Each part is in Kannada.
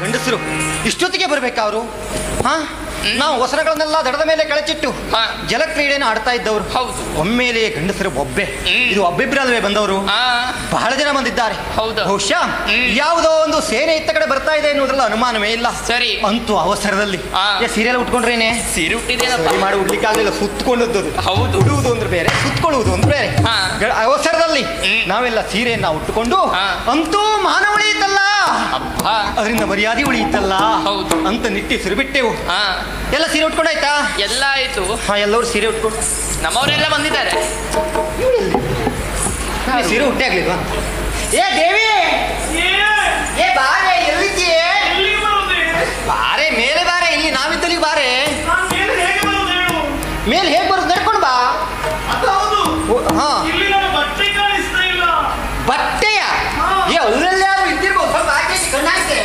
ಗಂಡಸರು ಇಷ್ಟೊತ್ತಿಗೆ ಬರ್ಬೇಕಾ ಅವರು? ಹಾ, ನಾವು ವಸನಗಳನ್ನೆಲ್ಲ ದಡದ ಮೇಲೆ ಕೆಳಚಿಟ್ಟು ಜಲಕ್ರೀಡೆಯನ್ನು ಆಡ್ತಾ ಇದ್ದವರು. ಹೌದು. ಒಮ್ಮೆಲೆ ಗಂಡಸರು ಒಬ್ಬೆ, ಇದು ಒಬ್ಬಿಬ್ಬರಲ್ವೇ ಬಂದವರು? ಬಹಳ ಜನ ಬಂದಿದ್ದಾರೆ. ಬಹುಶಃ ಯಾವುದೋ ಒಂದು ಸೇನೆ ಇತ್ತ ಕಡೆ ಬರ್ತಾ ಇದೆ ಎನ್ನುವುದ್ರಲ್ಲಿ ಅನುಮಾನವೇ ಇಲ್ಲ. ಸರಿ. ಅಂತೂ ಅವಸರದಲ್ಲಿ ಸೀರೆ ಉಟ್ಕೊಂಡ್ರೇನೆ, ಸೀರೆ ಉಟ್ಟಿದ್ದೇನೆ ಮಾಡಿ ಉಡ್ಲಿಕ್ಕಾಗಲಿಲ್ಲ, ಸುತ್ತಕೊಂಡದ್ದು. ಹೌದು. ಉಡುವುದು ಅಂದ್ರೆ ಬೇರೆ, ಸುತ್ತಕೊಳ್ಳುವುದು ಅಂದ್ರೆ ಬೇರೆ. ಅವಸರದಲ್ಲಿ ನಾವೆಲ್ಲ ಸೀರೆಯನ್ನ ಉಟ್ಟುಕೊಂಡು ಅಂತೂ ಮಾನ ಉಳಿಯಿತಲ್ಲ, ಅದರಿಂದ ಮರ್ಯಾದೆ ಉಳಿಯಿತಲ್ಲ ಅಂತ ನಿಟ್ಟಿಸಿರು ಬಿಟ್ಟೆವು. ಎಲ್ಲ ಸೀರೆ ಉಟ್ಕೊಂಡಾಯ್ತಾ? ಎಲ್ಲ ಆಯ್ತು. ಎಲ್ಲರೂ ಸೀರೆ ಉಟ್ಕೊಂಡು ನಮ್ಮವರೆಲ್ಲ ಬಂದಿದ್ದಾರೆ. ಸೀರೆ ಉಟ್ಟೆ ಆಗ್ಲಿಲ್ವಾ? ಏ ದೇವಿ, ಏ ಬಾರೆ, ಎಲ್ಲಿದ್ದೀಯೇ? ಬಾರೆ, ಮೇಲೆ ಬಾರೆ, ಇಲ್ಲಿ ನಾವಿದ್ದಲ್ಲಿ ಬಾರೆ. ಮೇಲೆ ಹೇಗೆ ಬರೋದು? ನಡ್ಕೊಂಡು ಬಾ. ಬಟ್ಟೆಯ ಅಲ್ಲೆಲ್ಲ ಇದ್ದಿರ್ಬೋದು, ಸ್ವಲ್ಪ ಹಾಕಿ ಕಣ್ಣಾಯ್ತೆ.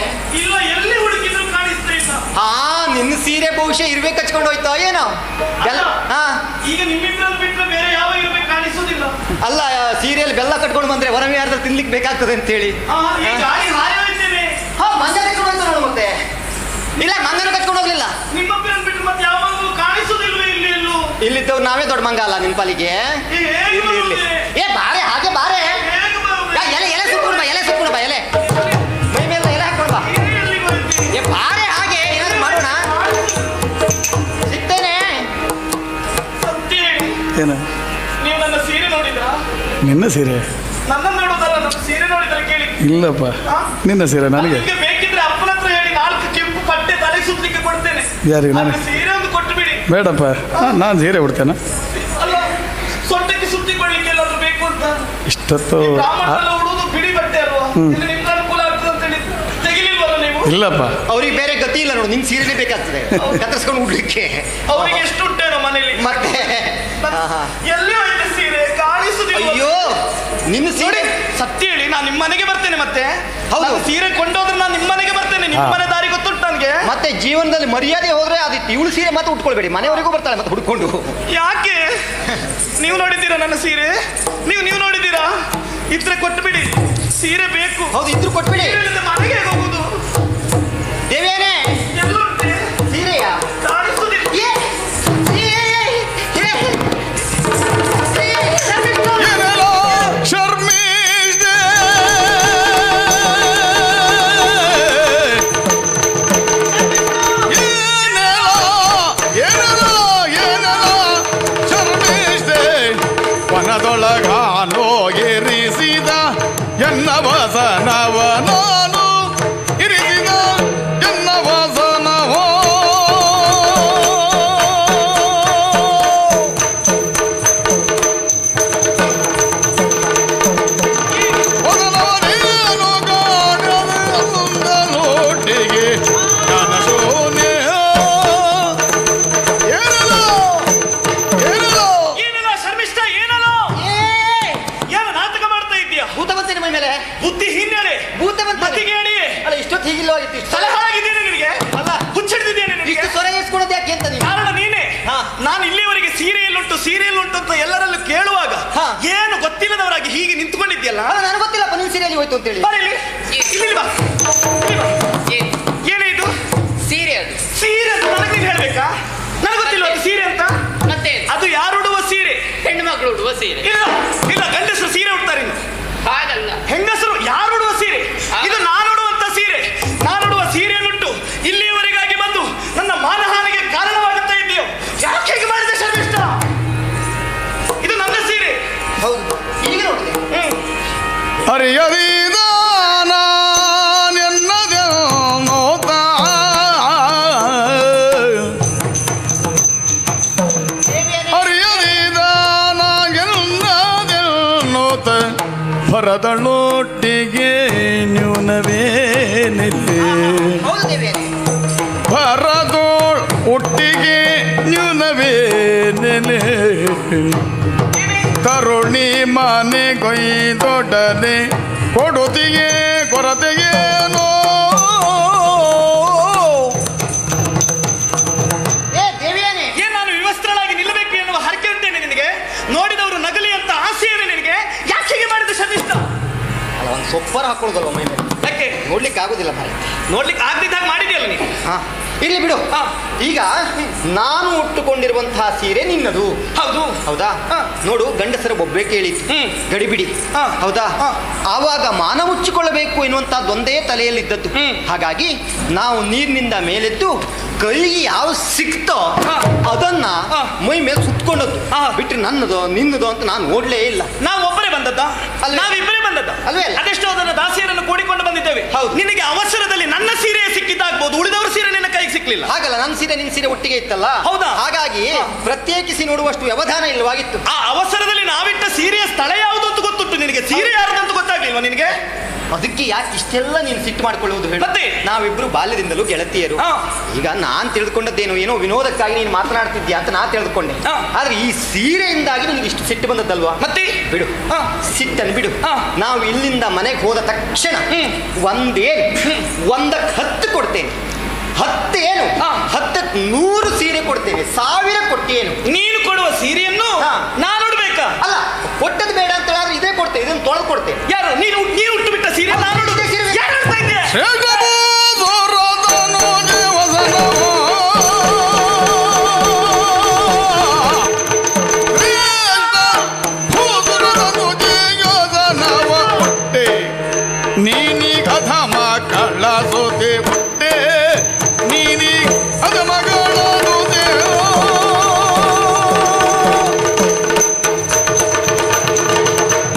ನಿನ್ನ ಸೀರೆ ಬಹುಶಃ ಇರ್ಬೇಕು ಹಚ್ಕೊಂಡು ಹೋಯ್ತಾ ಏನೋ? ಅಲ್ಲ, ಸೀರೆಯಲ್ಲಿ ಬೆಲ್ಲ ಕಟ್ಕೊಂಡು ಬಂದ್ರೆ ಹೊರವ್ಯಾರ್ದಲ್ಲಿ ತಿನ್ಲಿಕ್ಕೆ ಬೇಕಾಗ್ತದೆ ಅಂತ ಹೇಳಿ ಮಂಜ ಕಟ್ಕೊಂಡು ಹೋಯ್ತು ನೋಡು. ಮತ್ತೆ ಇಲ್ಲ, ಮಂಗನ ಕಟ್ಕೊಂಡು ಹೋಗ್ಲಿಲ್ಲ. ಇಲ್ಲಿದ್ದವ್ರು ನಾವೇ ದೊಡ್ಡ ಮಂಗ ಅಲ್ಲ ನಿನ್ ಪಾಲಿಗೆ. ಇರ್ಲಿ ಇರ್ಲಿ. ಏ ಬಾರೆ, ಹಾಗೆ ಬಾರೆ. ಎಲೆ ಎಲೆ ಸುಟ್ಕೊಂಡು ಬಾ, ಎಲೆ ಸುಟ್ಕೊಂಡು ಬಾ, ಎಲೆ ಮೈ ಮೇಲೆ ಎಲೆ ಹಾಕೊಂಡು ಬಾ. ಏ ಬಾರೆ, ಹಾಗೆ ಏನಾದ್ರು ಮಾಡೋಣ. ಸಿಗ್ತೇನೆ. ಏನ ನೀವು ನನ್ನ ಸೀರೆ ನೋಡಿದ್ರಾ? ನಿನ್ನ ಸೀರೆ? ನನ್ನ ನೋಡೋದಲ್ಲ, ನಮ್ಮ ಸೀರೆ ನೋಡಿದ್ರೆ ಕೇಳಿ. ಇಲ್ಲಪ್ಪ, ನಿನ್ನ ಸೀರೆ ನನಗೆ ಬೇಕಿದ್ರೆ ಅಪ್ಪನ ಹತ್ರ ಹೇಳಿ 4 ಕೆಂಪು ಪಟ್ಟೆ ತಲೆ ಸುತ್ತಲಿಕ್ಕೆ ಕೊಡ್ತೇನೆ. ಯಾರಿಗೆ? ನನಗೆ ಸೀರೆ ಒಂದು ಕೊಟ್ಟು ಬಿಡಿ. ಬೇಡಪ್ಪ, ನಾನು ಸೀರೆ ಉಡ್ತೇನೆ. ಅಲ್ಲ, ಸೊಂಟಕ್ಕೆ ಸುತ್ತಿಕೊಳ್ಳಿಕ್ಕೆ ಎಲ್ಲಾದ್ರೂ ಬೇಕು ಅಂತ. ಇಷ್ಟೊತ್ತು ಉಡುವುದು ಬಿಡಿ ಬಟ್ಟೆ ಅಲ್ವಾ? ನಿಮ್ಗೆ ಅನುಕೂಲ ಆಗ್ತದೆ ಅಂತ ಹೇಳಿ ತೆಗಿಲಿಲ್ವಲ್ಲ ನೀವು? ಇಲ್ಲಪ್ಪ, ಅವ್ರಿಗೆ ಬೇರೆ ಗತಿ ಇಲ್ಲ ನೋಡು, ನಿನ್ ಸೀರೆನೇ ಬೇಕಾಗ್ತದೆ ಕತ್ತರಿಸ್ಕೊಂಡು ಉಡ್ಲಿಕ್ಕೆ. ಅವ್ರಿಗೆ ಎಷ್ಟು ಉಂಟೇನೋ ಮನೇಲಿ. ಮತ್ತೆ ಎಲ್ಲಿ ಹೋಯ್ತು ಸೀರೆ? ಕಾಣಿಸುದಿಲ್ಲ. ಅಯ್ಯೋ, ನಿನ್ನ ಸೀರೆ ಸತ್ಯ ಹೇಳಿ, ನಾನು ನಿಮ್ಮ ಮನೆಗೆ ಬರ್ತೇನೆ. ಮತ್ತೆ ಹೌದು, ಸೀರೆ ಕೊಂಡೋದ್ರೆ ನಾನು ನಿಮ್ಮ ಮನೆಗೆ ಬರ್ತೇನೆ. ನಿಮ್ಮ ಮನೆ ದಾರಿ ಗೊತ್ತುಂಟು ನನಗೆ. ಮತ್ತೆ ಜೀವನದಲ್ಲಿ ಮರ್ಯಾದೆ ಹೋದ್ರೆ ಅದಿತ್ತು. ಇವಳು ಸೀರೆ ಮತ್ತೆ ಉಟ್ಕೊಳ್ಬೇಡಿ, ಮನೆಯವರೆಗೂ ಬರ್ತಾಳೆ ಮತ್ತೆ ಹುಡ್ಕೊಂಡು. ಯಾಕೆ? ನೀವು ನೋಡಿದ್ದೀರಾ ನನ್ನ ಸೀರೆ? ನೀವು ನೋಡಿದ್ದೀರಾ? ಇದ್ರೆ ಕೊಟ್ಟು ಬಿಡಿ, ಸೀರೆ ಬೇಕು. ಹೌದು, ಇದ್ರು ಕೊಟ್ಬಿಡಿ. ಮನೆಗೆ ಹೋಗುದು. ದೇವೇನೆ, ಎಲ್ಲುಂಟೆ ಸೀರೆಯ ಕಾಣಿಸುದಿಲ್ಲ. ವನದೊಳಗಾನೋ ಇರಿಸಿದ ಎನ್ನ ವಸನವ ನಾನು ಇರಿಸಿದ ಎನ್ನ ವಸನವೋ ವದನವನೇನು ಗಾಢದೊಟ್ಟಿಗೆ ಜ್ಞಾನಶೂನ್ಯ. ಬುದ್ಧಿ ಹಿನ್ನೆಲೆ ಅಲ್ಲ, ಇಷ್ಟೊತ್ತು ಹೀಗಿಲ್ಲ ತಲೆ ಹಾಳಾಗಿದ್ದೇನೆ ನಿನಗೆ. ಅಲ್ಲ, ಹುಚ್ಚಿಡಿದ್ದೇನೆ ನಿನಗೆ. ಇಷ್ಟು ಸೊರೆ ಇಸ್ಕೊಳ್ಳೋದು ಯಾಕೆ ಅಂತ ನೀನು? ಕಾರಣ ನೀನೇ. ನಾನು ಇಲ್ಲಿವರೆಗೆ ಸೀರೆಯಲ್ಲುಂಟು ಅಂತ ಎಲ್ಲರಲ್ಲೂ ಕೇಳುವಾಗ ಏನು ಗೊತ್ತಿಲ್ಲದವರಾಗಿ ಹೀಗೆ ನಿಂತ್ಕೊಂಡಿದ್ಯಲ್ಲ. ನನಗೆ ಗೊತ್ತಿಲ್ಲಪ್ಪ ನಿನ್ ಸೀರೆಯಲ್ಲಿ ಹೋಯ್ತು ಅಂತೇಳಿ. ಏನೇ ಇದು ಸೀರೆ? ಅದು ಸೀರೆ ಅದು ನನಗೆ ನೀನು ಹೇಳ್ಬೇಕಾ? ನನಗೆ ಗೊತ್ತಿಲ್ಲ ಅದು ಸೀರೆ ಅಂತ. ಮತ್ತೆ ಅದು ಯಾರು ಉಡುವ ಸೀರೆ? ಹೆಣ್ಣು ಮಗಳು ಉಡುವ ಸೀರೆ. ಇಲ್ಲ, ಗಂಡಸರು ಸೀರೆ ಉಡ್ತಾರೆ. ಹಾಗಲ್ಲ, ಹೆಂಗಸರು ಯಾರು ಉಡುವ ಸೀರೆ. ಇದು ನಾನು ಉಡುವಂತ ಸೀರೆ. ನಾನು ಉಡುವ ಸೀರೆಯನ್ನುಂಟು ಇಲ್ಲಿಯವರೆಗಾಗಿ ಬಂದು ನನ್ನ ಮಾನಹಾನಿಗೆ ಕಾರಣವಾಗುತ್ತಾ ಇದೆಯೋ? ಯಾಕೆ ಹೇಗೆ ಮಾಡಿದೆ ಶರ್ಮಿಷ್ಠ? ಇದು ನನ್ನ ಸೀರೆ. ಹೌದು, ಈಗ ನೋಡಿದೆ. ಅರಿಯದಿದ ನಾನೆನ್ನದೇನೋತ ಅರಿಯದಿದ ನಾಗೆನ್ನದೇನೋತ ಭರದಳೊಟ್ಟಿಗೆ ನ್ಯೂನವೇನಿದೆ. ಭರದೋಳ್ ಒಟ್ಟಿಗೆ ನ್ಯೂನವೇನಿದೆ. ತರುಣಿ ಮನೆ ಕೊಯ್ದೊಡನೆ ಕೊಡುತ್ತಿಗೆ ಕೊರತೆಗೇನೋ. ಏನ್ ನಾನು ವಿವಸ್ತ್ರಳಾಗಿ ನಿಲ್ಲಬೇಕು ಎನ್ನುವ ಹರಕೆ ಉಂಟೇನೆ ನಿನಗೆ? ನೋಡಿದವರು ನಗಲಿ ಅಂತ ಆಸೆಯೇನೆ ನಿನಗೆ? ಯಾಕೆ ಹೀಗೆ ಮಾಡಿದ ಶರ್ಮಿಷ್ಠ? ಅಲ್ಲ, ಒಂದು ಸೊಪ್ಪರ ಹಾಕೊಳ್ಳೋದಲ್ವ ಮೈ ಮೇಲೆ, ಯಾಕೆ ನೋಡ್ಲಿಕ್ಕೆ ಆಗುದಿಲ್ಲ ಮಾರೆ. ನೋಡ್ಲಿಕ್ಕೆ ಆಗ್ದಿದ್ದಾಗ ಮಾಡಿದ್ಯಲ್ಲ ನೀನು. ಹಾ ಇರ್ಲಿ ಬಿಡು. ಹಾ. ಈಗ ನಾನು ಉಟ್ಟುಕೊಂಡಿರುವಂತಹ ಸೀರೆ ನಿನ್ನದು. ಹೌದು. ಹೌದಾ? ಹಾ. ನೋಡು, ಗಂಡಸರ ಬೊಬ್ಬೆ ಕೇಳಿತ್ತು, ಗಡಿಬಿಡಿ. ಹಾ. ಹೌದಾ? ಹಾ. ಆವಾಗ ಮಾನ ಮುಚ್ಚಿಕೊಳ್ಳಬೇಕು ಎನ್ನುವಂತಹದ್ದೊಂದೇ ತಲೆಯಲ್ಲಿದ್ದದ್ದು. ಹಾಗಾಗಿ ನಾವು ನೀರಿನಿಂದ ಮೇಲೆದ್ದು ಕೈಗೆ ಯಾವ ಸಿಕ್ತೋ ಹಾ. ಅದನ್ನ ಹಾ. ಮೈ ಮೇಲೆ ಸುತ್ಕೊಂಡದ್ದು. ಹಾ. ಬಿಟ್ರೆ ನನ್ನದು ನಿನ್ನದು ಅಂತ ನಾನು ನೋಡ್ಲೇ ಇಲ್ಲ. ನಾವು ಒಬ್ಬರೇ ಬಂದದ್ದ, ಅಲ್ವೇ? ನಾವಿಬ್ಬರೇ ಬಂದದ್ದ ಅಲ್ವೇ ಅಲ್ಲ? ಅದೆಷ್ಟೋ ಅದನ್ನ ದಾಸಿಯರನ್ನು ಕೂಡಿಕೊಂಡು ಬಂದಿದ್ದೇವೆ. ಹೌದು. ನಿನಗೆ ಅವಸರದಲ್ಲಿ ನನ್ನ ಸೀರೆ ಸಿಕ್ಕಿದ್ದಾಗ್ಬೋದು, ಉಳಿದವರ ಸೀರೆ ನಿನ್ನ ಕೈಗೆ ಸಿಕ್ಲಿಲ್ಲ. ಹಾಗಲ್ಲ, ನನ್ನ ಸೀರೆ ನಿನ್ನ ಸೀರೆ ಒಟ್ಟಿಗೆ ಇತ್ತಲ್ಲ. ಹೌದಾ? ಹಾಗಾಗಿ ಹಾ. ಪ್ರತ್ಯೇಕಿಸಿ ನೋಡುವಷ್ಟು ವ್ಯವಧಾನ ಇಲ್ಲವಾಗಿತ್ತು. ಆ ಅವಸರದಲ್ಲಿ ನಾವಿಟ್ಟ ಸೀರೆಯ ಸ್ಥಳ ಯಾವುದು ಅಂತ ಗೊತ್ತುಂಟು ನಿನಗೆ, ಸೀರೆ ಯಾರ್ದಂತ ಗೊತ್ತಾಗ್ಲಿಲ್ವಾ ನಿನಗೆ? ಅದಕ್ಕೆ ಯಾಕೆ ಇಷ್ಟೆಲ್ಲ ನೀನು ಸಿಟ್ಟು ಮಾಡ್ಕೊಳ್ಳುವುದು ಹೇಳು? ಮತ್ತೆ? ನಾವಿಬ್ರು ಬಾಲ್ಯದಿಂದಲೂ ಗೆಳತಿಯರು. ಹಾ. ಈಗ ನಾನ್ ತಿಳ್ಕೊಂಡದ್ದೇನು, ಏನೋ ವಿನೋದಕ್ಕಾಗಿ ನೀನು ಮಾತನಾಡ್ತಿದ್ಯಾ ಅಂತ ನಾ ತಿಳ್ಕೊಂಡೆ. ಹಾ. ಆದ್ರೆ ಈ ಸೀರೆಯಿಂದಾಗಿ ನಿನಗೆ ಇಷ್ಟು ಸಿಟ್ಟು ಬಂದದ್ದಲ್ವಾ? ಮತ್ತೆ ಬಿಡು, ಹಾ. ಸಿಟ್ಟನ್ನು ಬಿಡು. ಹಾ. ನಾವು ಇಲ್ಲಿಂದ ಮನೆಗೆ ಹೋದ ತಕ್ಷಣ ಒಂದಕ್ಕೆ 10 ಕೊಡ್ತೇನೆ. 10 ಏನು? ಹಾ. 10ಕ್ಕೆ 100 ಸೀರೆ ಕೊಡ್ತೇನೆ. 1000 ಕೊಟ್ಟೇನು? ನೀನು ಕೊಡುವ ಸೀರೆಯನ್ನು ಹಾ. ನಾನು ಉಡ್ಬೇಕಾ? ಅಲ್ಲ, ಕೊಟ್ಟದ್ದು ಬೇಡ ಅಂತ ಹೇಳಿದ್ರೆ ಇದೇ ಕೊಡ್ತೇನೆ, ಇದನ್ನು ತೊಳೆದು ಕೊಡ್ತೇನೆ. ಯಾರು ನೀನು ಉಟ್ಟು ಬಿಟ್ಟ ಸೀರೆ ನಾನು ಉಡುದು? ಇದೇ ಸೀರೆ. ಯಾರು ಉಡ್ತಾ ಇದ್ದೆ? ಶೇಷಬೋಧರದನು ಜೀವಸನವ ಭೂಸುರದನು ಜೀವಸನವ ಹುಟ್ಟೆ ನೀನಿ ಕಥಮ ಕಳ್ಳ ಸೋತೆ ಹುಟ್ಟೆ ನೀನಿ ಅದ ಮಗಳನು ದೇವ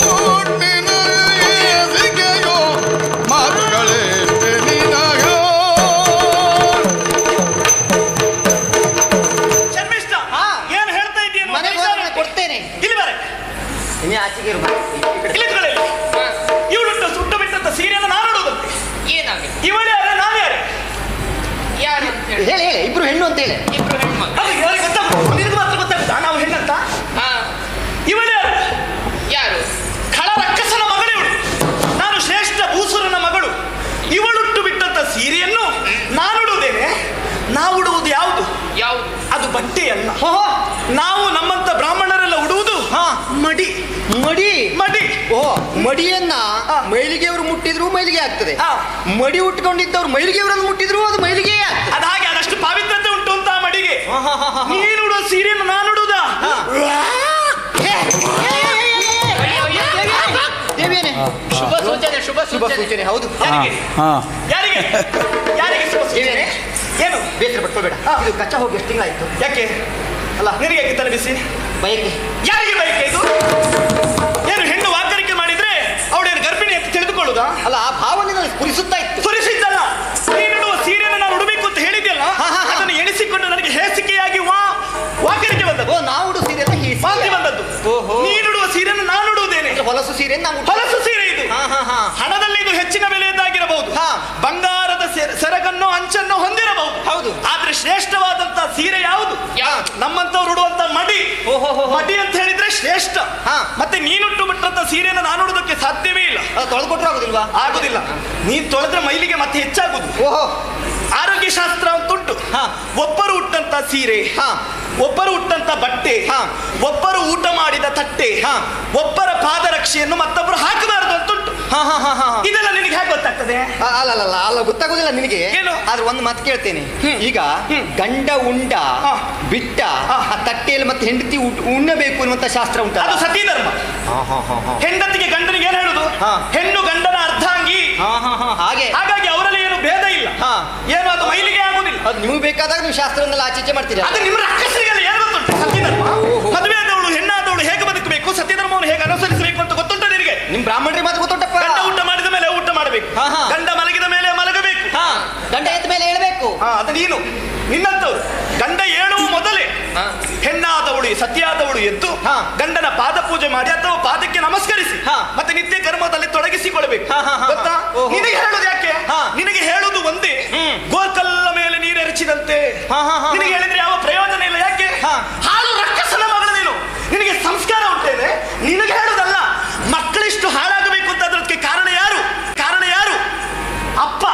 ಹುಟ್ಟಿನ ಸಿಗೆಯೋ ಮಾತುಗಳೇ ನಿನಗೋ. ಶರ್ಮಿಷ್ಠ, ಹಾ. ಏನು ಹೇಳ್ತಾ ಇದ್ದೀಯ? ಮನೆಗೆ ಹೋದ್ರೆ ಕೊಡ್ತೇನೆ. ಇಲ್ಲಿ ಬಾರೆ, ಇನ್ನು ಆಚೆಗೆ ಇರು. ಇಲ್ಲಿ ಇವಳು ಸುಟ್ಟು ಬಿಟ್ಟಂತ ಸೀರೆಯನ್ನು ನಾನು ಉಡುವುದಂತೆ. ಏನಾಗಿದೆ? ಇವಳು ಯಾರು, ನಾನು ಯಾರು? ಯಾರು ಅಂತ ಹೇಳಿ? ಹೇಳಿ ಹೇಳಿ, ಇಬ್ರು ಹೆಣ್ಣು ಅಂತ ಹೇಳಿ. ಇಬ್ರು ಹೆಣ್ಮಕ್ಳು. ಅದು ಇವಳಿಗೆ ಗೊತ್ತಾಗ್ಬೋದು, ನಿನಗೆ ಮಾತ್ರ ಗೊತ್ತಾಗುತ್ತಾ ನಾವು ಹೆಣ್ಣಂತ? ಹಾ. ಇವಳು ಯಾರು? ಯಾರು? ಖಳ ರಕ್ಕಸನ ಮಗಳು ಇವಳು. ನಾನು ಶ್ರೇಷ್ಠ ಭೂಸುರನ ಮಗಳು. ಇವಳುಟ್ಟು ಬಿಟ್ಟಂತ ಸೀರೆಯನ್ನು ನಾನು ಉಡುವುದೇನೆ. ನಾವು ಉಡುವುದು ಯಾವುದು? ಯಾವುದು? ಅದು ಬಟ್ಟೆಯಲ್ಲ. ಓಹೋ, ನಾವು ನಮ್ಮಂತ ಬ್ರಾಹ್ಮಣರೆಲ್ಲ ಉಡುವುದು ಹಾ. ಮಡಿ. ಮಡಿ. ಮಡಿ. ಓ, ಮಡಿಯನ್ನ ಹಾ. ಮೈಲಿಗೆಯವರು ಮುಟ್ಟಿದ್ರು ಮೈಲಿಗೆ ಆಗ್ತದೆ. ಹಾ. ಮಡಿ ಉಟ್ಕೊಂಡಿದ್ದವ್ರು ಮೈಲಿಗೆಯವರನ್ನು ಮುಟ್ಟಿದ್ರು ಅದು ಮೈಲಿಗೆ ಆಗ್ತದೆ. ಅದ ಹಾಗೆ ಅದಷ್ಟು ಪಾವಿತ್ರತೆ ಉಂಟು ಅಂತ ಆ ಮಡಿಗೆ. ನೀನು ಉಡುವ ಸೀರೆಯನ್ನು ನಾನು ಉಡುವುದಾ? ಹಾ. ದೇವಿಯೇ, ಶುಭ ಸೂಚನೆ, ಶುಭ ಶುಭ ಸೂಚನೆ. ಸೂಚನೆ. ಹೌದು. ಯಾರಿಗೆ? ಯಾರಿಗೆ? ಯಾರಿಗೆ ಶುಭ ಸೂಚನೆ? ದೇವಿಯೇ, ಏನು? ಬೇಸರ ಪಟ್ಕೋಬೇಡ. ಹಾ. ಇದು ಕಚ್ಚಾ ಹೋಗಿ ಎಷ್ಟು ತಿಂಗಳಾಯ್ತು? ಯಾಕೆ? ಅಲ್ಲ, ನಿನಗೆ ಯಾಕೆ ತಲೆ ಬಿಸಿ? ಬಯಕೆ. ಯಾರಿಗೆ ಬಯಕೆ ಇದು? ಏನು ಹೆಣ್ಣು ವಾಕರಿಕೆ ಮಾಡಿದ್ರೆ ಅವಳೇನು ಗರ್ಭಿಣಿ ಅಂತ ತಿಳಿದುಕೊಳ್ಳುದಾ? ಅಲ್ಲ, ಆ ಭಾವನೆ ನನಗೆ ಸ್ಫುರಿಸುತ್ತಾ ಇತ್ತು. ಸುರಿಸಿದ್ದಲ್ಲ, ನೀನುಡುವ ಸೀರೆಯನ್ನು ನಾನು ಉಡಬೇಕು ಅಂತ ಹೇಳಿದ್ಯಲ್ಲ, ಅದನ್ನು ಎಣಿಸಿಕೊಂಡು ನನಗೆ ಹೇಸಿಕೆಯಾಗಿ ವಾಕರಿಕೆ ಬಂದದ್ದು. ಓ, ನಾವು ಉಡು ಸೀರೆ ವಾಂತಿ ಬಂದದ್ದು. ಓಹೋ. ನೀನುಡುವ ಸೀರೆಯನ್ನು ನಾನು ಉಡುವುದೇನೆ. ಹೊಲಸು ಸೀರೆ ನಾವು ಹೊಲಸು ಸೀರೆ ಇದು. ಹಾ. ಹಣದಲ್ಲಿ ಇದು ಹೆಚ್ಚಿನ ಬೆಲೆಯದ್ದಾಗಿರಬಹುದು. ಹಾ. ಬಂಗಾರದ ಸೆರಗನ್ನು ಅಂಚನ್ನು ಹೊಂದಿರಬಹುದು. ಹೌದು. ಆದ್ರೆ ಶ್ರೇಷ್ಠವಾದಂತ ಸೀರೆ ಯಾವುದು? ಯಾವುದು? ನಮ್ಮಂತವ್ರು ಉಡುವಂತ ಮಡಿ. ಓಹೋ. ಮಡಿ ಅಂತ ಹೇಳಿದ್ರೆ ಶ್ರೇಷ್ಠ. ಹಾ. ಮತ್ತೆ ನೀನುಟ್ಟು ಬಿಟ್ಟಂತ ಸೀರೆಯನ್ನು ನಾನು ಉಡುವುದಕ್ಕೆ ಸಾಧ್ಯವೇ ಇಲ್ಲ. ತೊಳೆದ್ಕೊಟ್ರು ಆಗುದಿಲ್ವಾ? ಆಗುದಿಲ್ಲ. ನೀನ್ ತೊಳೆದ್ರೆ ಮೈಲಿಗೆ ಮತ್ತೆ ಹೆಚ್ಚಾಗುದು. ಓಹೋ. ಆರೋಗ್ಯ ಶಾಸ್ತ್ರ ಅಂತುಂಟು. ಹಾ. ಒಬ್ಬರು ಉಟ್ಟಂತ ಸೀರೆ, ಹಾ. ಒಬ್ಬರು ಉಟ್ಟಂತ ಬಟ್ಟೆ, ಹಾ. ಒಬ್ಬರು ಊಟ ಮಾಡಿದ ತಟ್ಟೆ, ಹಾ. ಒಬ್ಬರ ಪಾದರಕ್ಷೆಯನ್ನು ಮತ್ತೊಬ್ಬರು ಹಾಕಬಾರದು ಅಂತುಂಟು. ಇದೆಲ್ಲ ನಿನಗೆ ಹೇಗೆ ಗೊತ್ತಾಗ್ತದೆ? ಅಲ್ಲ ಗೊತ್ತಾಗುದಿಲ್ಲ ನಿನಗೆ. ಏನು? ಆದ್ರೆ ಒಂದು ಮಾತು ಕೇಳ್ತೇನೆ. ಈಗ ಗಂಡ ಉಂಡ ಹಾ. ಬಿಟ್ಟ ಹಾ. ಆ ತಟ್ಟೆಯಲ್ಲಿ ಮತ್ತೆ ಹೆಂಡತಿ ಉಣ್ಣಬೇಕು ಅನ್ನುವಂತ ಶಾಸ್ತ್ರ ಉಂಟ. ಅದು ಸತಿ ಧರ್ಮ. ಹೆಂಡತಿಗೆ ಗಂಡನಿಗೆ ಏನು ಹೇಳುದು? ಹಾ. ಹೆಣ್ಣು ಗಂಡನ ಅರ್ಧಾಂಗಿ. ಹಾಗೆ ಹಾಗಾಗಿ ಅವರಲ್ಲಿ ಏನು ಭೇದ ಇಲ್ಲ. ಹಾ. ಏನು ಅದು ಮೈಲಿಗೆ ಆಗುದಿಲ್ಲ. ಅದು ನಿಮಗೆ ಬೇಕಾದಾಗ ನೀವು ಶಾಸ್ತ್ರವನ್ನೆಲ್ಲ ಆಚೀಚೆ ಮಾಡ್ತೀರಾ. ಅದು ನಿಮ್ಮ ರಕ್ಕಸರಿಗೆಲ್ಲ ಏನು ಗೊತ್ತುಂಟು? ಸತ್ಯಧರ್ಮ. ಮದುವೆ ಆದವಳು ಹೆಣ್ಣಾದವಳು ಹೇಗೆ ಬದುಕಬೇಕು, ಸತ್ಯಧರ್ಮವನ್ನು ಹೇಗೆ ಅನುಸರಿಸಬೇಕು ಅಂತ ಗೊತ್ತುಂಟ ನಿನಗೆ? ನಿಮ್ ಬ್ರಾಹ್ಮಣರಿಗೆ ಮಾತು ಗೊತ್ತುಂಟಪ್ಪ. ಗಂಡ ಊಟ ಮಾಡಿದ ಮೇಲೆ ಊಟ ಮಾಡಬೇಕು. ಹಾ, ಹಾ. ಗಂಡ ಮಲಗಿದ ಮೇಲೆ ಮಲಗಬೇಕು. ಗಂಡ ಎದ್ದ ಮೇಲೆ ಹೇಳ್ಬೇಕು. ಅದು ನೀನು ನಿನ್ನಂತವ್ರು. ಗಂಡ ಏಳುವ ಮೊದಲೇ ಹಾ. ಹೆಣ್ಣಾದವಳು ಸತಿಯಾದವಳು ಎದ್ದು ಹಾ. ಗಂಡನ ಪಾದ ಪೂಜೆ ಮಾಡಿ ಅಥವಾ ಪಾದಕ್ಕೆ ನಮಸ್ಕರಿಸಿ ಹಾ. ಮತ್ತೆ ನಿತ್ಯ ಕರ್ಮದಲ್ಲಿ ತೊಡಗಿಸಿಕೊಳ್ಬೇಕು. ಗೊತ್ತಾ? ಓಹೋ. ನಿನಗೆ ಹೇಳುದು ಯಾಕೆ? ಹಾ. ನಿನಗೆ ಹೇಳುದು ಒಂದೇ, ಗೋಕಲ್ಲ ಮೇಲೆ ನೀರೆರಚಿದಂತೆ. ಹಾ. ನಿನಗೆ ಹೇಳಿದ್ರೆ ಯಾವ ಪ್ರಯೋಜನ ಇಲ್ಲ. ಯಾಕೆ? ಹಾ. ಹಾಳು ರಕ್ಕಸನ ಮಗಳು ನೀನು. ನಿನಗೆ ಸಂಸ್ಕಾರ ಉಂಟೇನೆ. ನಿನಗೆ ಹೇಳುದಲ್ಲ, ಮಕ್ಕಳಿಷ್ಟು ಹಾಳಾಗಬೇಕು ಅಂತ ಅದಕ್ಕೆ ಕಾರಣ ಯಾರು? ಅಪ್ಪ,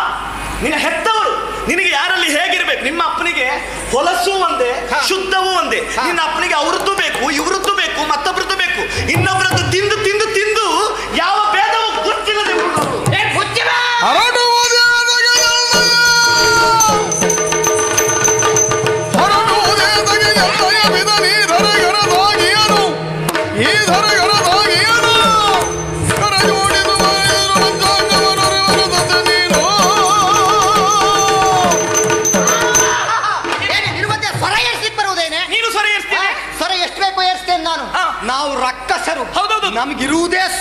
ನಿನ್ನ ಹೆತ್ತವರು. ನಿನಗೆ ಯಾರಲ್ಲಿ ಹೇಗಿರ್ಬೇಕು? ನಿಮ್ಮ ಅಪ್ಪನಿಗೆ ಹೊಲಸು ಒಂದೇ, ಶುದ್ಧವೂ ಒಂದೇ. ನಿನ್ನ ಅಪ್ಪನಿಗೆ ಅವ್ರದ್ದು ಬೇಕು, ಇವ್ರದ್ದು ಬೇಕು, ಮತ್ತೊಬ್ರದ್ದು ಬೇಕು. ಇನ್ನೊಬ್ರದ್ದು ತಿಂದು ತಿಂದು ತಿಂದು ಯಾವ ಭೇದವೂ ಗೊತ್ತಿಲ್ಲದೆ ಹರಡುವುದೇ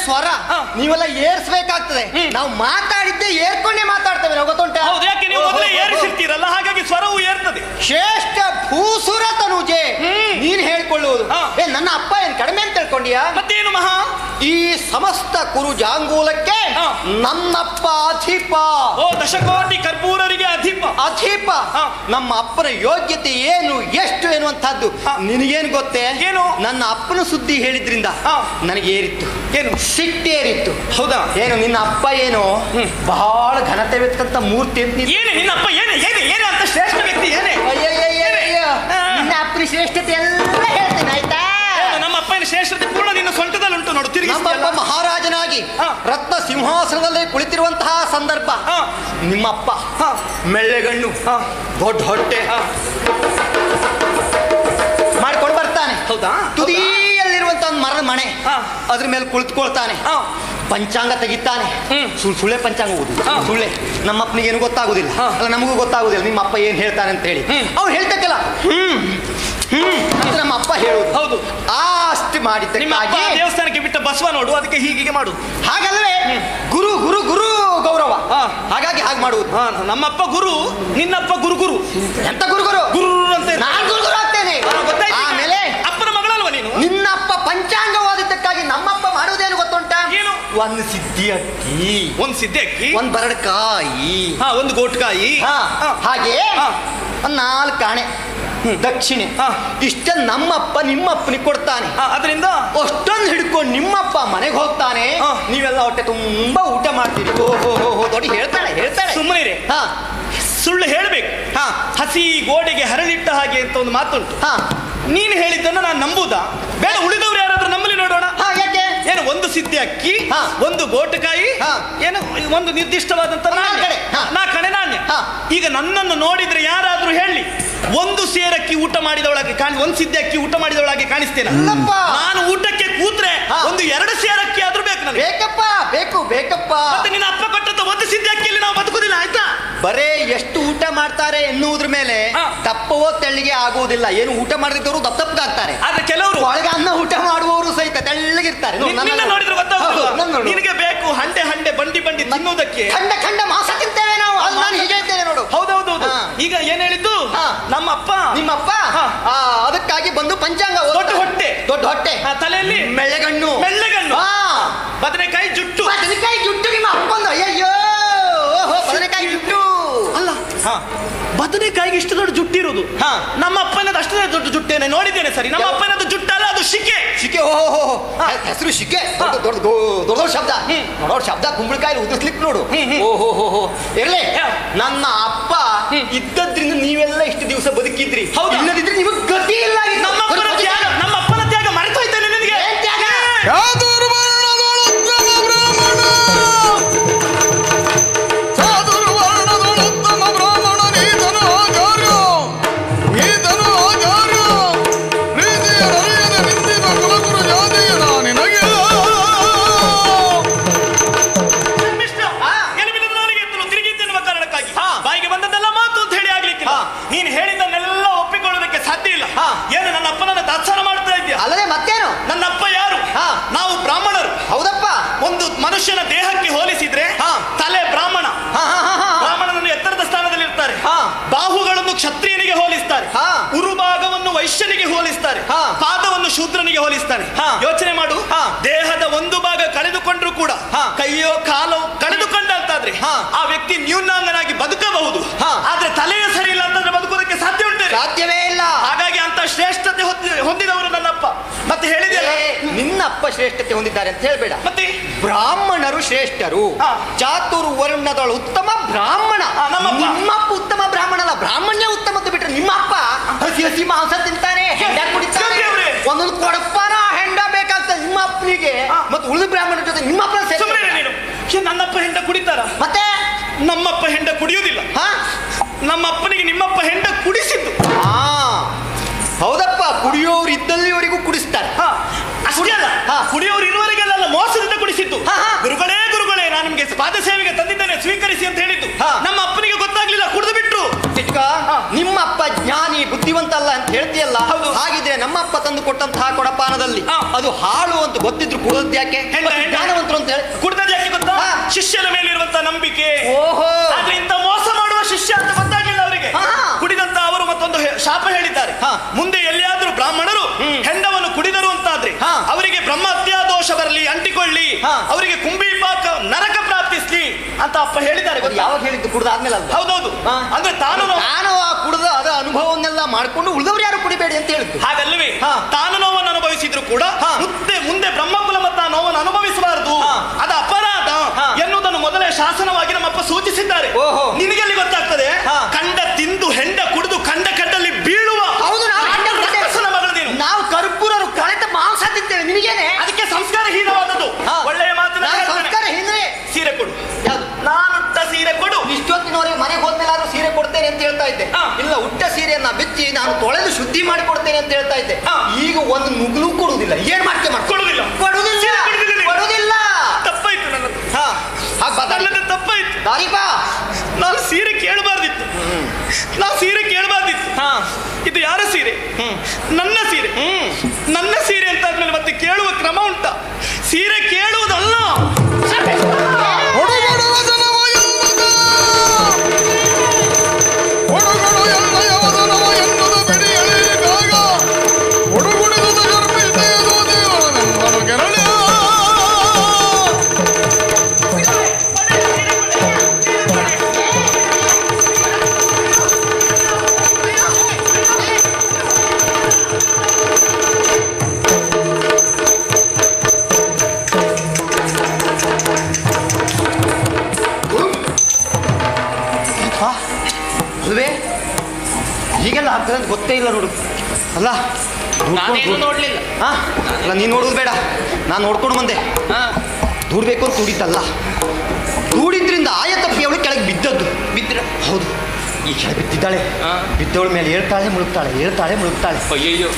ಸ್ವರ ಹಾ. ನೀವೆಲ್ಲ ಏರ್ಸ್ಬೇಕಾಗ್ತದೆ. ನಾವು ಮಾತಾಡಿದ್ದೆ ಏರ್ಕೊಂಡೇ ಮಾತಾಡ್ತೇವೆ ನಾವು, ಗೊತ್ತುಂಟ? ಹೌದು, ಯಾಕೆ ನೀವು ಮೊದಲೇ ಏರಿಸಿರ್ತೀರಲ್ಲ, ಹಾಗಾಗಿ ಸ್ವರವು ಏರ್ತದೆ. ಶ್ರೇಷ್ಠ ಭೂಸುರ ತನುಜೆ ನೀನ್ ಹೇಳ್ಕೊಳ್ಳುವುದು. ಹಾ. ನನ್ನ ಅಪ್ಪ ಏನ್ ಕಡಿಮೆ ಅಂತ ತಿಳ್ಕೊಂಡಿಯಾ? ಮತ್ತೇನು ಮಹಾ? ಈ ಸಮಸ್ತ ಕುರು ಜಾಂಗೂಲಕ್ಕೆ ಹಾ. ನನ್ನಪ್ಪ ಅಧಿಪ. ಓ, ದಶಕೋಟಿ ಕರ್ಪೂರರಿಗೆ ಅಧಿಪ. ಅಧಿಪ. ಹಾ. ನಮ್ಮ ಅಪ್ಪನ ಯೋಗ್ಯತೆ ಏನು, ಎಷ್ಟು ಎನ್ನುವಂತಹದ್ದು ಹಾ. ನಿನಗೇನು ಗೊತ್ತೇ? ಏನು? ನನ್ನ ಅಪ್ಪನ ಸುದ್ದಿ ಹೇಳಿದ್ರಿಂದ ಹಾ. ನನಗೆ ಏರಿತ್ತು, ಏನು? ಸಿಟ್ಟೇರಿತ್ತು. ಹೌದಾ? ಏನು ನಿನ್ನ ಅಪ್ಪ ಏನು ಬಹಳ ಘನತೆ ವ್ಯಕ್ತಂತ ಮೂರ್ತಿ ಅಂತ ಏನೇ ನಿನ್ನಪ್ಪ? ಏನೇ ಏನೇ ಏನೇ ಅಂತ ಶ್ರೇಷ್ಠ ವ್ಯಕ್ತಿ ಏನೇ? ನಿನ್ನ ಅಪ್ಪನ ಶ್ರೇಷ್ಠತೆ ಎಲ್ಲ ಹೇಳ್ತೇನೆ, ಆಯ್ತಾ? ನಮ್ಮ ಅಪ್ಪನ ಶ್ರೇಷ್ಠತೆ ಪೂರ್ಣ ನಿನ್ನ ಸೊಂಟದಲ್ಲಿ ಉಂಟು ನೋಡು. ತಿರುಗಿ ನಮ್ಮಪ್ಪ ಮಹಾರಾಜನಾಗಿ ಹಾ. ರತ್ನ ಸಿಂಹಾಸನದಲ್ಲಿ ಕುಳಿತಿರುವಂತಹ ಸಂದರ್ಭ. ಹಾ. ನಿಮ್ಮಪ್ಪ ಹಾ. ಮೆಳ್ಳೆಗಣ್ಣು, ಹಾ. ದೊಡ್ಡ ಹೊಟ್ಟೆ ಮಾಡ್ಕೊಂಡು ಬರ್ತಾನೆ. ಹೌದಾ? ತುದಿಯಲ್ಲಿರುವಂತ ಒಂದು ಮರದ ಮಣೆ, ಹಾ. ಅದ್ರ ಮೇಲೆ ಕುಳಿತುಕೊಳ್ತಾನೆ. ಹಾ. ಪಂಚಾಂಗ ತೆಗಿತಾನೆ. ಸುಳ್ಳೆ ಪಂಚಾಂಗ ಓದು, ಹಾ. ಸುಳ್ಳೆ. ನಮ್ಮ ಅಪ್ಪನಿಗೆ ಏನು ಗೊತ್ತಾಗುದಿಲ್ಲ, ಹಾ. ಅಲ್ಲ ನಮಗೂ ಗೊತ್ತಾಗುದಿಲ್ಲ ನಿಮ್ಮ ಅಪ್ಪ ಏನ್ ಹೇಳ್ತಾನೆ ಅಂತ ಹೇಳಿ. ಅವ್ನು ಹೇಳ್ತಕ್ಕಲ್ಲ ಅಂತ ನಮ್ಮ ಅಪ್ಪ ಹೇಳುದು. ಹೌದು. ಅಷ್ಟು ಮಾಡಿದ್ದ ನಿಮ್ಮ ಅಪ್ಪ ದೇವಸ್ಥಾನಕ್ಕೆ ಬಿಟ್ಟ ಬಸವ ನೋಡು, ಅದಕ್ಕೆ ಹೀಗೆ ಮಾಡುದು. ಹಾಗಲ್ಲವೇ? ಗುರು ಗುರು ಗುರು ಗೌರವ. ಹಾ. ಹಾಗಾಗಿ ಹಾಗೆ ಮಾಡುವುದು. ಹಾ, ನಮ್ಮಪ್ಪ ಗುರು, ನಿನ್ನಪ್ಪ ಗುರು ಗುರು. ಎಂತ ಗುರು ಗುರು ಗುರು ಅಂತ ನಾನ್ ಗುರು ಗುರು ಆಗ್ತೇನೆ. ಗೊತ್ತಾಯ್ತು. ಆಮೇಲೆ ಅಪ್ಪನ ಮಗಳಲ್ವ ನೀನು? ನಿನ್ನಪ್ಪ ಪಂಚಾಂಗ ಓದಿದ್ದಕ್ಕಾಗಿ ನಮ್ಮಪ್ಪ ಮಾಡುವುದೇನು ಗೊತ್ತುಂಟ? ಏನು? ಒಂದು ಸಿದ್ಧಿ ಅಕ್ಕಿ, ಒಂದು ಸಿದ್ದೆ ಅಕ್ಕಿ, ಒಂದು ಬರಡ್ಕಾಯಿ, ಹಾ, ಒಂದು ಗೋಟ್ಕಾಯಿ, ಹಾ. ಹಾ. ಹಾಗೆ ಹಾ. ಒಂದು 4 ಕಾಣೆ ದಕ್ಷಿಣೆ. ಹಾ. ಇಷ್ಟ ನಮ್ಮಪ್ಪ ನಿಮ್ಮಪ್ಪನಿಗೆ ಕೊಡ್ತಾನೆ. ಅದರಿಂದ ಅಷ್ಟೊಂದು ಹಿಡ್ಕೊಂಡು ನಿಮ್ಮಪ್ಪ ಮನೆಗೆ ಹೋಗ್ತಾನೆ. ಹಾ. ನೀವೆಲ್ಲ ಹೊಟ್ಟೆ ತುಂಬಾ ಊಟ ಮಾಡ್ತೀರಿ. ಓಹೋ ದೊಡ್ಡ ಹೇಳ್ತಾಳೆ ಸುಮ್ಮನೆ ಇರಿ. ಹಾ. ಸುಳ್ಳು ಹೇಳ್ಬೇಕು. ಹಾ. ಹಸಿ ಗೋಡೆಗೆ ಹರಳಿಟ್ಟ ಹಾಗೆ ಅಂತ ಒಂದು ಮಾತುಂಟು. ಹಾ. ನೀನು ಹೇಳಿದ್ದನ್ನು ನಾನು ನಂಬುದಾ? ಬೇಡ, ಉಳಿದವರು ಯಾರಾದ್ರೂ ನಂಬಲಿ ನೋಡೋಣ. ಹಾ, ಯಾಕೆ? ಏನು, ಒಂದು ಸಿದ್ದೆ ಅಕ್ಕಿ, ಹಾ. ಒಂದು ಗೋಟಕಾಯಿ, ಹಾ. ಏನು ಒಂದು ನಿರ್ದಿಷ್ಟವಾದಂತ ನಾಣ್ಯ. ಹಾ. ನಾಲ್ಕಣೆ ನಾಣ್ಯ. ಹಾ. ಈಗ ನನ್ನನ್ನು ನೋಡಿದ್ರೆ ಯಾರಾದ್ರೂ ಹೇಳಿ, ಒಂದು ಸೇರಕ್ಕಿ ಊಟ ಮಾಡಿದವಳಾಗಿ ಒಂದು ಸಿದ್ದೆ ಅಕ್ಕಿ ಊಟ ಮಾಡಿದವಳಾಗಿ ಕಾಣಿಸ್ತೇನೆ. ಇಲ್ಲಪ್ಪ. ನಾನು ಊಟಕ್ಕೆ ಕೂತ್ರೆ ಹಾ. ಒಂದು 2 ಸೇರಕ್ಕಿ ಆದ್ರೂ ಬೇಕು ನನಗೆ. ಬೇಕಪ್ಪ, ಬೇಕಪ್ಪ. ಮತ್ತೆ ನಿನ್ನ ಅಪ್ಪ ಕೊಟ್ಟಂತ ಒಂದು ಸಿದ್ದೆ ಅಕ್ಕಿಯಲ್ಲಿ ನಾವು ಬದುಕುದಿಲ್ಲ, ಆಯ್ತಾ? ಬರೇ ಎಷ್ಟು ಊಟ ಮಾಡ್ತಾರೆ ಎನ್ನುವುದ್ರ ಮೇಲೆ ಹಾ. ದಪ್ಪವೋ ತೆಳ್ಳಗೆ ಆಗುವುದಿಲ್ಲ. ಏನು ಊಟ ಮಾಡದಿದ್ದವರು ದಪ್ಪಗಾಗ್ತಾರೆ. ಆದ್ರೆ ಕೆಲವರು ಒಳಗೆ ಅನ್ನ ಊಟ ಮಾಡುವವರು ಸಹಿತ ತೆಳ್ಳಗಿರ್ತಾರೆ. ನಿನ್ನ ನೋಡಿದ್ರೆ ಗೊತ್ತಾಗುದಿಲ್ಲ. ಹೌದು, ನನ್ನನ್ನು ನೋಡು. ನಿನಗೆ ಬೇಕು ಹಂಡೆ ಬಂಡಿ ತಿನ್ನುವುದಕ್ಕೆ. ಖಂಡ ಮಾಂಸ ತಿಂತೇವೆ ನಾವು. ಅಲ್ಲಿ ನಾನು ಹೀಗೆ ಹೇಳ್ತೇನೆ ನೋಡು. ಹೌದೌದು. ಹಾ. ಈಗ ಏನ್ ಹೇಳಿದ್ದು? ಹಾ. ನಿಮ್ಮಪ್ಪ ಹಾ. ಅದಕ್ಕಾಗಿ ಬಂದು ಪಂಚಾಂಗ ದೊಡ್ಡ ಹೊಟ್ಟೆ. ದೊಡ್ಡ ಹೊಟ್ಟೆ, ತಲೆಯಲ್ಲಿ ಮೆಳ್ಳೆಗಣ್ಣು. ಹಾ. ಬದನೆಕಾಯಿ ಜುಟ್ಟು. ಬದನೆಕಾಯಿ ಜುಟ್ಟು ನಿಮ್ಮ ಅಪ್ಪಂದು. ಅಯ್ಯಯ್ಯೋ, ಬದನೆಕಾಯಿ ಜುಟ್ಟು ಅಲ್ಲ, ಬದನೆಕಾಯಿಗೆ ಇಷ್ಟು ದೊಡ್ಡ ಜುಟ್ಟಿರುವುದು. ಹಾ. ನಮ್ಮ ಅಪ್ಪನದು ಅಷ್ಟೇ ದೊಡ್ಡ ಜುಟ್ಟೇನೆ ನೋಡಿದ್ದೇನೆ. ಸರಿ, ನಮ್ಮ ಅಪ್ಪನದು ಜುಟ್ಟಲ್ಲ, ಅದು ಶಿಕೆ. ಶಿಕೆ. ಓಹೋ, ಹೆಸರು ಶಿಕೆ. ದೊಡ್ಡ ಶಬ್ದ. ನೋಡೋ ಶಬ್ದ ಕುಂಬಳಕಾಯಿ ಉದಿಸ್ಲಿಕ್ಕೆ ನೋಡು. ಓಹೋ ಇರ್ಲಿ. ನನ್ನ ಅಪ್ಪ ಇದ್ದದ್ರಿಂದ ನೀವೆಲ್ಲ ಇಷ್ಟು ದಿವಸ ಬದುಕಿದ್ರಿ. ಹೌದಾ? ಇಲ್ಲದಿದ್ರೆ ನಿಮಗೆ ಗತಿ ಇಲ್ಲ. ನಮ್ಮ ಅಪ್ಪನ ತ್ಯಾಗ ಮರೆತು ಹೋಯ್ತೇನೆ ನಿನಗೆ. ಏನ್ ತ್ಯಾಗ? ಚಾತುರ್ವರ್ಣದೊಳುತ್ತಮ ಬ್ರಾಹ್ಮಣ, ಚಾತುರ್ವರ್ಣದೊಳುತ್ತಮ ಬ್ರಾಹ್ಮಣ, ನೀತನು ಆಚಾರ್ಯ, ಪ್ರೀತಿಯ ನರೆಯದ ನಿಂದಿವ ಕುಲಗುರು ಜಾತಿಯ ನಿನಗೆ. ತಿರುಗಿದ್ದೆನ್ನುವ ಕಾರಣಕ್ಕಾಗಿ ಬಾಯಿಗೆ ಬಂದದ್ದೆಲ್ಲ ಮಾತು ಅಂತ ಹೇಳಿ ಆಗ್ಲಿಕ್ಕಿಲ್ಲ. ನೀನು ಹೇಳಿದ್ದನ್ನೆಲ್ಲ ಒಪ್ಪಿಕೊಳ್ಳೋದಕ್ಕೆ ಸಾಧ್ಯ ಇಲ್ಲ. ಏನು, ನನ್ನ ಅಪ್ಪನನ್ನ ತಾತ್ಸಾರ ಮಾಡ್ತಾ ಇದ್ಯಾ? ಅಲ್ಲದೆ ಮತ್ತೇನು? ನನ್ನ ಅಪ್ಪ ಯಾರು? ನಾವು ಬ್ರಾಹ್ಮಣರು. ಹೌದಪ್ಪ. ಒಂದು ಮನುಷ್ಯನ ದೇಹಕ್ಕೆ ಹೋಲಿಸಿದ್ರೆ ತಲೆ ಬ್ರಾಹ್ಮಣ, ಬ್ರಾಹ್ಮಣನನ್ನು ಎತ್ತರದ ಸ್ಥಾನದಲ್ಲಿ ಇರ್ತಾರೆ. ಬಾಹುಗಳನ್ನು ಕ್ಷತ್ರಿಯನಿಗೆ ಹೋಲಿಸ್ತಾರೆ. ಉರುಭಾಗವನ್ನು ವೈಶ್ಯನಿಗೆ ಹೋಲಿಸ್ತಾರೆ. ಪಾದವನ್ನು ಶೂದ್ರನಿಗೆ ಹೋಲಿಸ್ತಾರೆ. ಯೋಚನೆ ಮಾಡು. ದೇಹದ ಒಂದು ಭಾಗ ಕಳೆದುಕೊಂಡ್ರು ಕೂಡ ಕೈಯೋ ಕಾಲೋ ಕಳೆದುಕೊಂಡಂತಾದ್ರೆ ಆ ವ್ಯಕ್ತಿ ನ್ಯೂನಾಂಗನಾಗಿ ಬದುಕಬಹುದು. ಆದ್ರೆ ತಲೆಯೇ ಸರಿ ಇಲ್ಲ ಅಂತಂದ್ರೆ ಬದುಕೋದಕ್ಕೆ ಸಾಧ್ಯ ಉಂಟು? ಸಾಧ್ಯವೇ ಇಲ್ಲ. ಹಾಗಾಗಿ ಅಂತ ಶ್ರೇಷ್ಠತೆ ಹೊಂದಿದವರು ನನ್ನಪ್ಪ. ಮತ್ತೆ ಹೇಳಿದೆಯಲ್ಲ, ನಿನ್ನಪ್ಪ ಶ್ರೇಷ್ಠತೆ ಹೊಂದಿದ್ದಾರೆ ಅಂತ ಹೇಳ್ಬೇಡ. ಮತ್ತೆ ಬ್ರಾಹ್ಮಣರು ಶ್ರೇಷ್ಠರು. ಚಾತುರ್ವರ್ಣದಳು ಉತ್ತಮ ಬ್ರಾಹ್ಮಣ. ನಿಮ್ಮಪ್ಪ ಉತ್ತಮ ಬ್ರಾಹ್ಮಣ ಅಲ್ಲ, ಬ್ರಾಹ್ಮಣ್ಯ ಉತ್ತಮದ್ದು ಬಿಟ್ರೆ ನಿಮ್ಮಪ್ಪ ಹಸಿ ಮಾಂಸ ತಿಂತಾನೆ, ಹೆಂಡ ಕುಡಿತಾನೆ. ಒಂದೊಂದು ಕೊಡಪ್ಪನ ಹೆಂಡ ಬೇಕಾಗ್ತದೆ ನಿಮ್ಮ ಅಪ್ಪನಿಗೆ. ಮತ್ತೆ ಉಳಿದ ಬ್ರಾಹ್ಮಣರ ಜೊತೆ ನಿಮ್ಮಪ್ಪ ನೀನು ನನ್ನಪ್ಪ ಹೆಂಡ ಕುಡಿತಾರ? ಮತ್ತೆ ನಮ್ಮಪ್ಪ ಹೆಂಡ ಕುಡಿಯುವುದಿಲ್ಲ. ನಮ್ಮ ಅಪ್ಪನಿಗೆ ನಿಮ್ಮಪ್ಪ ಹೆಂಡ ಕುಡಿಸಿದ್ದು. ಹೌದಪ್ಪ, ಕುಡಿಯೋರು ಇದ್ದಲ್ಲಿವರೆಗೂ ಕುಡಿಸ್ತಾರೆ. ಅಷ್ಟೇ ಅಲ್ಲ, ಕುಡಿಯೋರು ಇರುವವರೆಗೆಲ್ಲ ಮೋಸದಿಂದ ಕುಡಿಸಿದ್ದು. ಗುರುಗಳೇ ನಾನು ನಿಮ್ಗೆ ಪಾದ ಸೇವೆಗೆ ತಂದಿದ್ದೇನೆ, ಸ್ವೀಕರಿಸಿ ಅಂತ ಹೇಳಿದ್ದು. ನಮ್ಮ ಅಪ್ಪನಿಗೆ ಗೊತ್ತಾಗ್ಲಿಲ್ಲ, ಕುಡಿದು ಬಿಟ್ರು. ನಿಮ್ಮಪ್ಪ ಜ್ಞಾನಿ, ಬುದ್ಧಿವಂತ ಅಲ್ಲ ಅಂತ ಹೇಳ್ತೀಯಲ್ಲ. ಹೌದು. ಹಾಗಿದ್ರೆ ನಮ್ಮಪ್ಪ ತಂದು ಕೊಟ್ಟಂತಹ ಕೊಡಪಾನದಲ್ಲಿ ಹಾ. ಅದು ಹಾಳು ಅಂತ ಗೊತ್ತಿದ್ರು ಕುಡಿದ್ ಯಾಕೆ? ಹೆಂಡ, ಮತ್ತು ಹೆಂಡ. ಜ್ಞಾನವಂತರು ಅಂತ ಹೇಳಿ. ಕುಡ್ದದ್ದು ಯಾಕೆ ಗೊತ್ತಾ? ಹಾ. ಶಿಷ್ಯನ ಮೇಲಿರುವಂತ ನಂಬಿಕೆ. ಓಹೋ. ಆದ್ರೆ ಇಂಥ ಮೋಸ ಮಾಡುವ ಶಿಷ್ಯ ಅಂತ ಗೊತ್ತಾಗ್ಲಿಲ್ಲ ಅವರಿಗೆ. ಹಾ. ಕುಡಿದಂತ ಅವರು ಮತ್ತೊಂದು ಶಾಪ ಹೇಳಿದ್ದಾರೆ. ಹಾ. ಮುಂದೆ ಎಲ್ಲಿಯಾದ್ರೂ ಬ್ರಾಹ್ಮಣರು ಹೆಂಡವನ್ನು ಕುಡಿದರು ಅಂತಾದ್ರೆ ಹಾ. ಅವರಿಗೆ ಬ್ರಹ್ಮ ಹತ್ಯಾ ದೋಷ ಬರಲಿ, ಅಂಟಿಕೊಳ್ಳಿ, ಹಾ. ಅವರಿಗೆ ಕುಂಭಿಪಾಕ ನರಕ ಪ್ರಾಪ್ತಿಸ್ಲಿ ಅಂತ ಅಪ್ಪ ಹೇಳಿದ್ದಾರೆ. ಅದು ಯಾವಾಗ ಹೇಳಿದ್ದು? ಕುಡ್ದಾದ್ಮೇಲೆ ಅಲ್ವಾ? ಹೌದೌದು. ಹಾ. ಅಂದ್ರೆ ತಾನು ನಾನು ಆ ಕುಡ್ದ ಅದ ಅನುಭವವನ್ನೆಲ್ಲ ಮಾಡ್ಕೊಂಡು ಉಳಿದವ್ರು ಯಾರು ಕುಡಿಬೇಡಿ ಅಂತ ಹೇಳಿದ್ದು. ಹಾಗಲ್ಲವೇ ಹಾ. ತಾನು ನೋವನ್ನು ಅನುಭವಿಸಿದ್ರು ಕೂಡ ಹಾ. ಮುಂದೆ ಬ್ರಹ್ಮಕುಲ ಮತ್ತ ಆ ನೋವನ್ನು ಅನುಭವಿಸಬಾರದು, ಹಾ. ಅದು ಅಪರಾಧ ಹಾ. ಎನ್ನುವುದನ್ನು ಮೊದಲೇ ಶಾಸನವಾಗಿ ನಮ್ಮಪ್ಪ ಸೂಚಿಸಿದ್ದಾರೆ. ಓಹೋ. ನಿನಗೆಲ್ಲಿ ಗೊತ್ತಾಗ್ತದೆ? ಹಾ. ಕಂಡ ತಿಂದು ಹೆಂಡ ಕುಡಿದು ಕಡ್ಡಲ್ಲಿ ಬೀಳುವ ಹೌದು, ನಾವು ಕಂಡ ಕುಡ್ದೆ. ರಾಕ್ಷಸನ ಮಗಳು ನೀನು. ನಾವು ಕರ್ಪೂರರು ಕಳೆದ ಮಾಂಸ ತಿಂತೇವೆ, ನಿನಗೇನೆ? ಅದಕ್ಕೆ ಸಂಸ್ಕಾರಹೀನವಾದದ್ದು. ಹಾ. ಒಳ್ಳೆಯ ಮಾತಿನ ನಾನು ಹೇಳ್ತೇನೆ. ಸಂಸ್ಕಾರ ಹಿಂದೆ ಸೀರೆ ಕೊಡು, ಯಾವ್ದು? ನಾನುಟ್ಟ ಸೀರೆ ಕೊಡು. ಇಷ್ಟೊತ್ತಿನವರೆಗೆ ಮನೆಗೆ ಹೋದ್ಮೇಲೆ ಆದ್ರೂ ಸೀರೆ ಕೊಡ್ತೇನೆ ಅಂತ ಹೇಳ್ತಾ ಇದ್ದೆ. ಹಾ. ಇಲ್ಲ, ಉಟ್ಟ ಸೀರೆಯನ್ನ ಬಿಚ್ಚಿ ನಾನು ತೊಳೆದು ಶುದ್ಧಿ ಮಾಡಿ ಕೊಡ್ತೇನೆ ಅಂತ ಹೇಳ್ತಾ ಇದ್ದೆ. ಹಾ. ಈಗ ಒಂದು ನುಗ್ಲು ಕೊಡುವುದಿಲ್ಲ. ಏನ್ ಮಾಡ್ತೇವೆ? ಕೊಡುವುದಿಲ್ಲ. ಕೊಡುವುದಿಲ್ಲ. ಸೀರೆ ಕೊಡುವುದಿಲ್ಲ ನೀನು. ಕೊಡುವುದಿಲ್ಲ. ತಪ್ಪಾಯ್ತು ನನ್ನದು. ಹಾ, ಹಾಗ್ ಬಾ, ದಾರಿ. ನನ್ನದು ತಪ್ಪಾಯ್ತು. ದಾರಿ ಬಾ. ನಾನು ಸೀರೆ ಕೇಳಬಾರ್ದಿತ್ತು. ನಾನು ಸೀರೆ ಕೇಳಬಾರ್ದಿತ್ತು. ಹಾ. ಇದು ಯಾರ ಸೀರೆ? ನನ್ನ ಸೀರೆ. ನನ್ನ ಸೀರೆ ಅಂತ ಆದ್ಮೇಲೆ ಮತ್ತೆ ಕೇಳುವ ಕ್ರಮ ಉಂಟ? ಸೀರೆ ಕೇಳುವುದಲ್ಲ. ಹೊಡುಗೊಡುವ ಜನವ ಎನ್ನದ ಹೊಡುಗೊಡು ಎನ್ನಯ ವದನವ ಎನ್ನದ ಬೆಡಿಯಲಿಗಾಗ ಹೊಡುಗುಡಿದ ಗರ್ಭಿತೆಯದು ದೇವನೆಂದನು ಕೆರಳಿಯ ಹಾ, ಅಲ್ವೇ? ಹೀಗೆಲ್ಲ ಆಗ್ತದೆ ಅಂತ ಗೊತ್ತೇ ಇಲ್ಲ ನೋಡು. ಅಲ್ಲ, ನಾನೇನು ನೋಡ್ಲಿಲ್ಲ. ಹಾ, ಅಲ್ಲ, ನೀನ್ ನೋಡುದು ಬೇಡ, ನಾನು ನೋಡ್ಕೊಂಡು ಬಂದೆ. ಹಾ. ದೂಡ್ಬೇಕು ಅಂತ ದೂಡಿದ್ದಲ್ಲ, ದೂಡಿದ್ರಿಂದ ಆಯ ತಪ್ಪಿ ಅವಳು ಕೆಳಗೆ ಬಿದ್ದದ್ದು. ಬಿದ್ರ. ಹೌದು, ಈ ಕೆಳಗೆ ಬಿದ್ದಿದ್ದಾಳೆ. ಹಾ. ಬಿದ್ದವಳ ಮೇಲೆ ಹೇಳ್ತಾಳೆ ಮುಳುಗ್ತಾಳೆ, ಹೇಳ್ತಾಳೆ ಮುಳುಗ್ತಾಳೆ. ಅಯ್ಯಯ್ಯೋ.